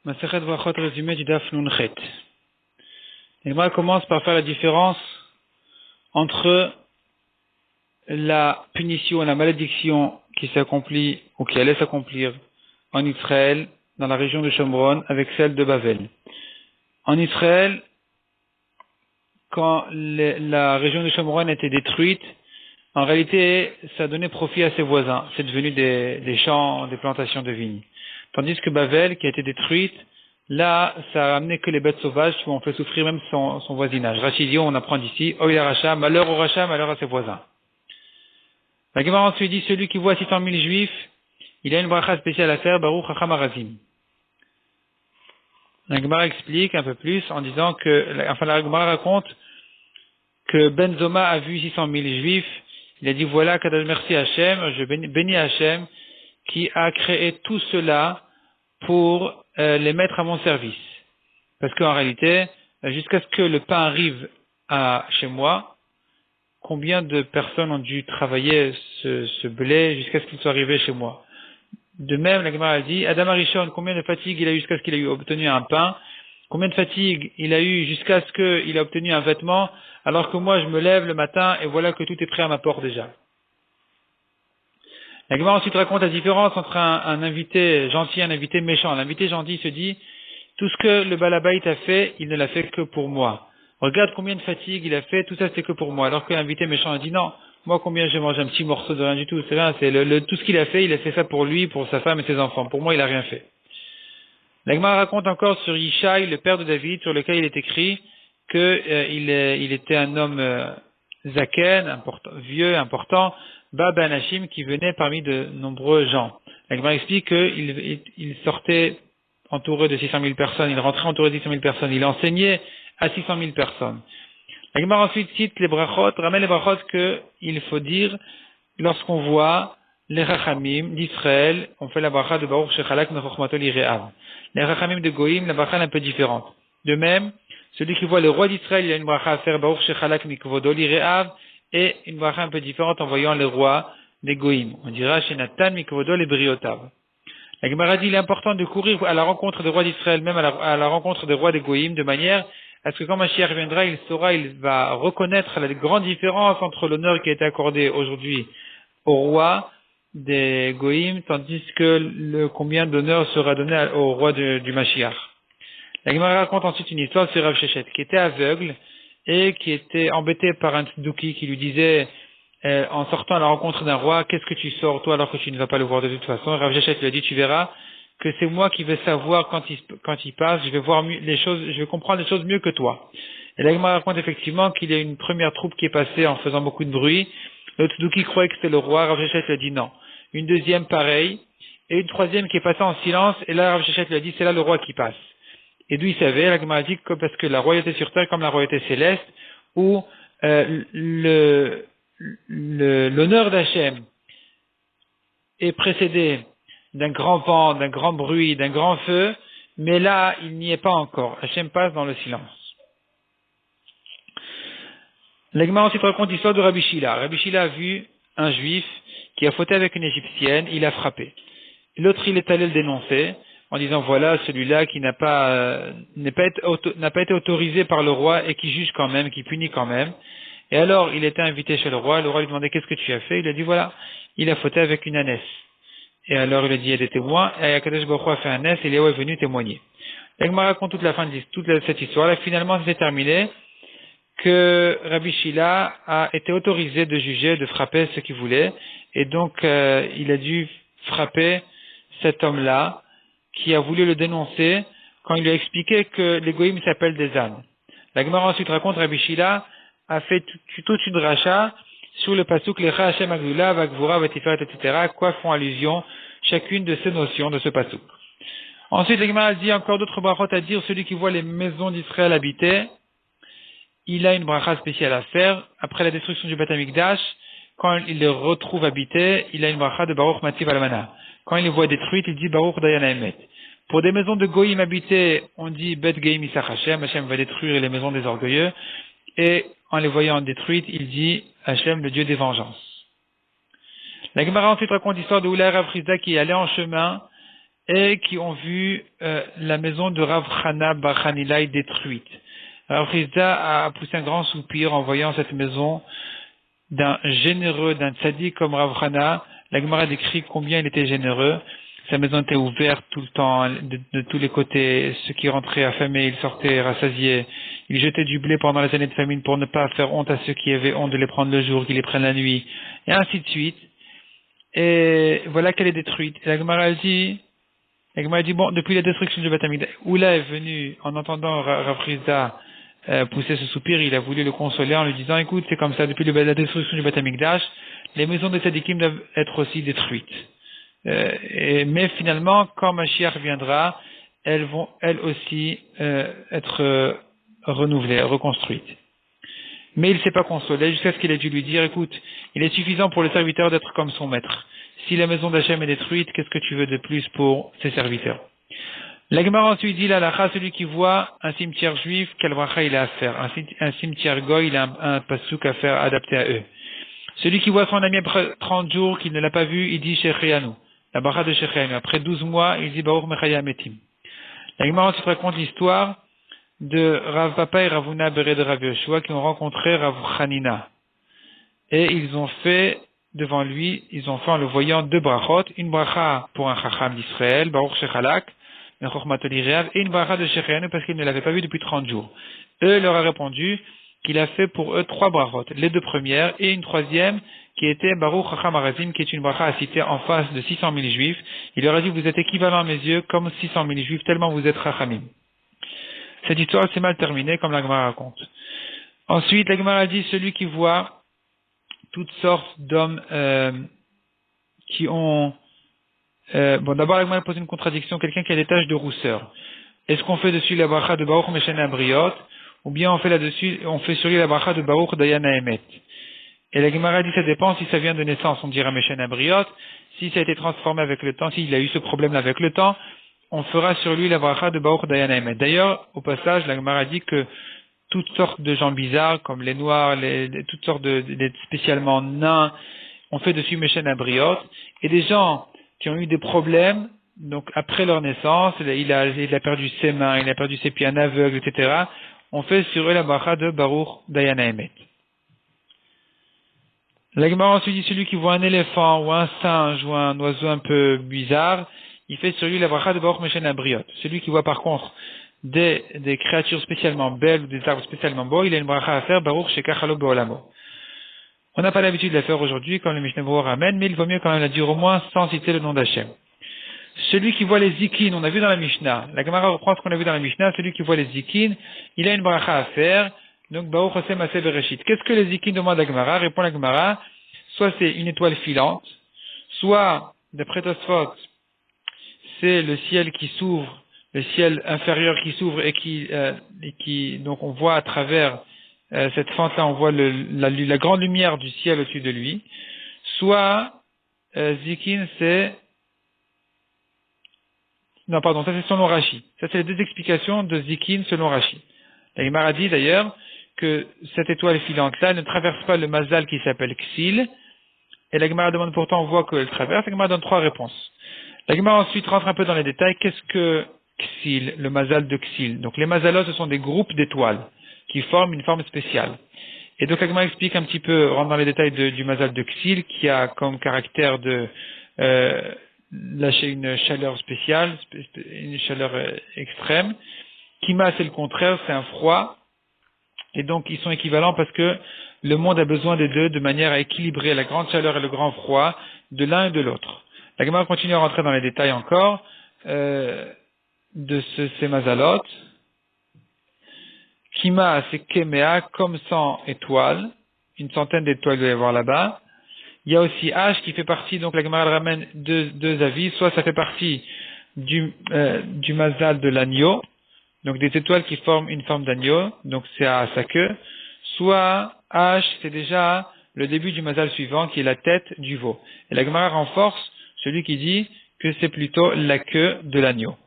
Masechet Brachot résumé du Daf Nun Chet. Et moi, commence par faire la différence entre la punition et la malédiction qui s'accomplit ou qui allait s'accomplir en Israël, dans la région de Shomron, avec celle de Bavel. En Israël, quand la région de Shomron était détruite, en réalité, ça donnait profit à ses voisins. C'est devenu des champs, des plantations de vignes. Tandis que Bavel, qui a été détruite, là, ça a amené que les bêtes sauvages qui ont fait souffrir même son voisinage. Rachid, on apprend d'ici, Oïla Racha, malheur au Racha, malheur à ses voisins. La Gemara ensuite dit, celui qui voit 600 000 juifs, il a une bracha spéciale à faire, Baruch Hacham Arazim. La Gemara explique un peu plus en disant la Gemara raconte que Ben Zoma a vu 600 000 juifs. Il a dit, voilà, Kadosh merci Hachem, je bénis Hachem, qui a créé tout cela pour les mettre à mon service. Parce qu'en réalité, jusqu'à ce que le pain arrive chez moi, combien de personnes ont dû travailler ce blé jusqu'à ce qu'il soit arrivé chez moi. De même, la Gemara a dit, Adam Arishon, combien de fatigue il a eu jusqu'à ce qu'il ait obtenu un pain, combien de fatigue il a eu jusqu'à ce qu'il ait obtenu un vêtement, alors que moi je me lève le matin et voilà que tout est prêt à ma porte déjà. La Gemara ensuite raconte la différence entre un invité gentil et un invité méchant. L'invité gentil se dit, tout ce que le balabait a fait, il ne l'a fait que pour moi. Regarde combien de fatigue il a fait, tout ça c'est que pour moi. Alors que l'invité méchant a dit, non, moi combien j'ai mangé un petit morceau de rien du tout, c'est rien, c'est tout ce qu'il a fait ça pour lui, pour sa femme et ses enfants. Pour moi, il a rien fait. La Gemara raconte encore sur Yishai, le père de David, sur lequel il est écrit il était un homme zaken, vieux, important, Bab Anashim, qui venait parmi de nombreux gens. La Gemara explique qu'il sortait entouré de 600 000 personnes, il rentrait entouré de 600 000 personnes, il enseignait à 600 000 personnes. La Gemara ensuite cite les brachot, ramène les brachot qu'il faut dire lorsqu'on voit les rachamim d'Israël, on fait la bracha de Baruch Shechalak Mechochmato Lire'av. Les rachamim de Goïm, la bracha est un peu différente. De même, celui qui voit le roi d'Israël, il a une bracha à faire Baruch Shechalak Mikvodo Lire'av, et une bracha un peu différente en voyant le roi des Goïm. On dira Shenatan Mikvodo Lebriotav. La Gemara dit il est important de courir à la rencontre des rois d'Israël, même à la rencontre des rois des Goïm, de manière à ce que quand Mashiach viendra, il va reconnaître la grande différence entre l'honneur qui a été accordé aujourd'hui au roi des Goïm, tandis que combien d'honneur sera donné au roi du Mashiach. La Gemara raconte ensuite une histoire sur Rav Shechet, qui était aveugle et qui était embêté par un tzduki qui lui disait, en sortant à la rencontre d'un roi, qu'est-ce que tu sors toi alors que tu ne vas pas le voir de toute façon? Rav Shechet lui a dit, tu verras que c'est moi qui vais savoir quand il passe, je vais voir les choses, je vais comprendre les choses mieux que toi. Et la Gemara raconte effectivement qu'il y a une première troupe qui est passée en faisant beaucoup de bruit. Le tzduki croyait que c'était le roi, Rav Shechet lui a dit non. Une deuxième pareille, et une troisième qui est passée en silence, et là Rav Shechet lui a dit c'est là le roi qui passe. Et d'où il savait, la Gemara dit que parce que la royauté sur terre comme la royauté céleste, où l'honneur d'Hachem est précédé d'un grand vent, d'un grand bruit, d'un grand feu, mais là, il n'y est pas encore. Hachem passe dans le silence. La Gemara ensuite raconte l'histoire de Rabbi Shila. Rabbi Shila a vu un juif qui a fauté avec une égyptienne, il a frappé. L'autre, il est allé le dénoncer, en disant voilà, celui-là qui n'a pas été autorisé par le roi et qui juge quand même, qui punit quand même. Et alors, il était invité chez le roi lui demandait qu'est-ce que tu as fait? Il a dit voilà, il a fauté avec une ânesse. Et alors il a dit il y a des témoins, et Akadosh Baruch Hu a fait un ânesse, et Léo est venu témoigner. La Gemara raconte toute la fin de toute cette histoire-là. Finalement, c'est terminé que Rabbi Shila a été autorisé de juger, de frapper ce qu'il voulait, et donc il a dû frapper cet homme-là qui a voulu le dénoncer quand il lui a expliqué que les goïms s'appellent des ânes. La Gemara ensuite raconte Rabbi Shila a fait toute une racha sur le pasuk Lecha Hashem Agdula Vagvura Vatiferet etc. À quoi font allusion chacune de ces notions de ce pasuk. Ensuite, la Gemara dit encore d'autres brachot à dire, celui qui voit les maisons d'Israël habitées, il a une bracha spéciale à faire. Après la destruction du Beth Amikdash, quand il les retrouve habités, il a une bracha de Baruch Mativ Almana. Quand il les voit détruites, il dit Baruch Dayan Haemet. Pour des maisons de Goïm habitées, on dit Bet Geim Isach Hashem, Hashem va détruire les maisons des orgueilleux. Et en les voyant détruites, il dit Hashem, le Dieu des vengeances. La Gemara ensuite raconte l'histoire de Oulay Rav Chizda qui allait en chemin et qui ont vu la maison de Rav Chana Bar Hanilai détruite. Rav Chizda a poussé un grand soupir en voyant cette maison d'un généreux, d'un tzaddik comme Rav Chana. La Gemara décrit combien il était généreux. Sa maison était ouverte tout le temps, de tous les côtés. Ceux qui rentraient affamés, ils sortaient rassasiés. Il jetait du blé pendant les années de famine pour ne pas faire honte à ceux qui avaient honte de les prendre le jour, qui les prennent la nuit, et ainsi de suite. Et voilà qu'elle est détruite. Et la Gemara dit, bon, depuis la destruction du Beth Amikdash, Oula est venu, en entendant Rav Chizda pousser ce soupir, il a voulu le consoler en lui disant, écoute, c'est comme ça, depuis la destruction du Beth Amikdash, les maisons des tzadikim doivent être aussi détruites. Mais finalement, quand Mashiach viendra, elles vont elles aussi être renouvelées, reconstruites. Mais il ne s'est pas consolé jusqu'à ce qu'il ait dû lui dire, écoute, il est suffisant pour le serviteur d'être comme son maître. Si la maison d'Hachem est détruite, qu'est-ce que tu veux de plus pour ses serviteurs? La Gemara ensuite dit, l'halakha, celui qui voit un cimetière juif, quel bracha il a à faire? Un cimetière goy, il a un pasouk à faire adapté à eux. Celui qui voit son ami après 30 jours, qu'il ne l'a pas vu, il dit Shechianu. La bracha de Shechianu. Après 12 mois, il dit Baruch Mechaya Metim. La Gemara ensuite raconte l'histoire de Rav Papa et Ravuna Bere de Rav Yoshua qui ont rencontré Rav Chanina. Et ils ont fait devant lui, ils ont fait en le voyant deux brachot, une bracha pour un chacham d'Israël, Baruch Shechalak, et une bracha de Shechianu parce qu'ils ne l'avaient pas vu depuis 30 jours. Eux leur a répondu qu'il a fait pour eux 3 brachot, les 2 premières et une troisième qui était Baruch Chacham Arazim, qui est une bracha à citer en face de 600 000 juifs. Il leur a dit, vous êtes équivalent à mes yeux comme 600 000 juifs, tellement vous êtes Chachamim. Cette histoire s'est mal terminée, comme la Gemara raconte. Ensuite, la Gemara dit, celui qui voit toutes sortes d'hommes qui ont... d'abord, la Gemara pose une contradiction, quelqu'un qui a des taches de rousseur. Est-ce qu'on fait dessus la bracha de Baruch Meshen Abriot, ou bien on fait sur lui la bracha de Baruch Dayan Haemet? Et la Gemara dit, ça dépend si ça vient de naissance, on dira Meshen Abriot. Si ça a été transformé avec le temps, s'il a eu ce problème avec le temps, on fera sur lui la bracha de Baruch Dayan Haemet. D'ailleurs, au passage, la Gemara dit que toutes sortes de gens bizarres, comme les noirs, toutes sortes spécialement nains, on fait dessus Meshen Abriot. Et des gens qui ont eu des problèmes, donc après leur naissance, il a perdu ses mains, il a perdu ses pieds, un aveugle, etc., on fait sur eux la bracha de Baruch Dayan Haemet. La Gemara ensuite dit, celui qui voit un éléphant ou un singe ou un oiseau un peu bizarre, il fait sur lui la bracha de Baruch Meshen Abriot. Celui qui voit par contre des créatures spécialement belles ou des arbres spécialement beaux, il a une bracha à faire, Baruch Shekachalo Be'olamo. On n'a pas l'habitude de la faire aujourd'hui, comme le Mishnah Berurah ramène, mais il vaut mieux quand même la dire au moins sans citer le nom d'Hachem. Celui qui voit les zikin, on a vu dans la Mishnah, la Gemara reprend ce qu'on a vu dans la Mishnah, celui qui voit les zikin, il a une bracha à faire, donc Baruch Hashem Aseh Bereshit. Qu'est-ce que les zikin demandent à la Gemara? Répond la Gemara, soit c'est une étoile filante, soit, d'après Tosfot, c'est le ciel qui s'ouvre, le ciel inférieur qui s'ouvre et qui donc on voit à travers cette fente-là, on voit la grande lumière du ciel au-dessus de lui, soit zikin c'est... Non, pardon, ça c'est selon Rashi. Ça c'est les 2 explications de zikin selon Rashi. La Gemara dit d'ailleurs que cette étoile filante-là ne traverse pas le mazal qui s'appelle Ksil, et la Gemara demande pourtant, on voit qu'elle traverse, la Gemara donne 3 réponses. La Gemara ensuite rentre un peu dans les détails, qu'est-ce que Ksil, le mazal de Ksil? Donc les mazalot, ce sont des groupes d'étoiles qui forment une forme spéciale. Et donc la Gemara explique un petit peu, rentre dans les détails du mazal de Ksil, qui a comme caractère de lâcher une chaleur spéciale, une chaleur extrême. Kima, c'est le contraire, c'est un froid. Et donc, ils sont équivalents parce que le monde a besoin des deux de manière à équilibrer la grande chaleur et le grand froid de l'un et de l'autre. La Gemara continue à rentrer dans les détails encore de ces mazalot. Kima, c'est Kemea, comme 100 étoiles. Une centaine d'étoiles doit y avoir là-bas. Il y a aussi H qui fait partie, donc la Gemara ramène deux avis. Soit ça fait partie du mazal de l'agneau, donc des étoiles qui forment une forme d'agneau, donc c'est à sa queue. Soit H, c'est déjà le début du mazal suivant, qui est la tête du veau. Et la Gemara renforce celui qui dit que c'est plutôt la queue de l'agneau.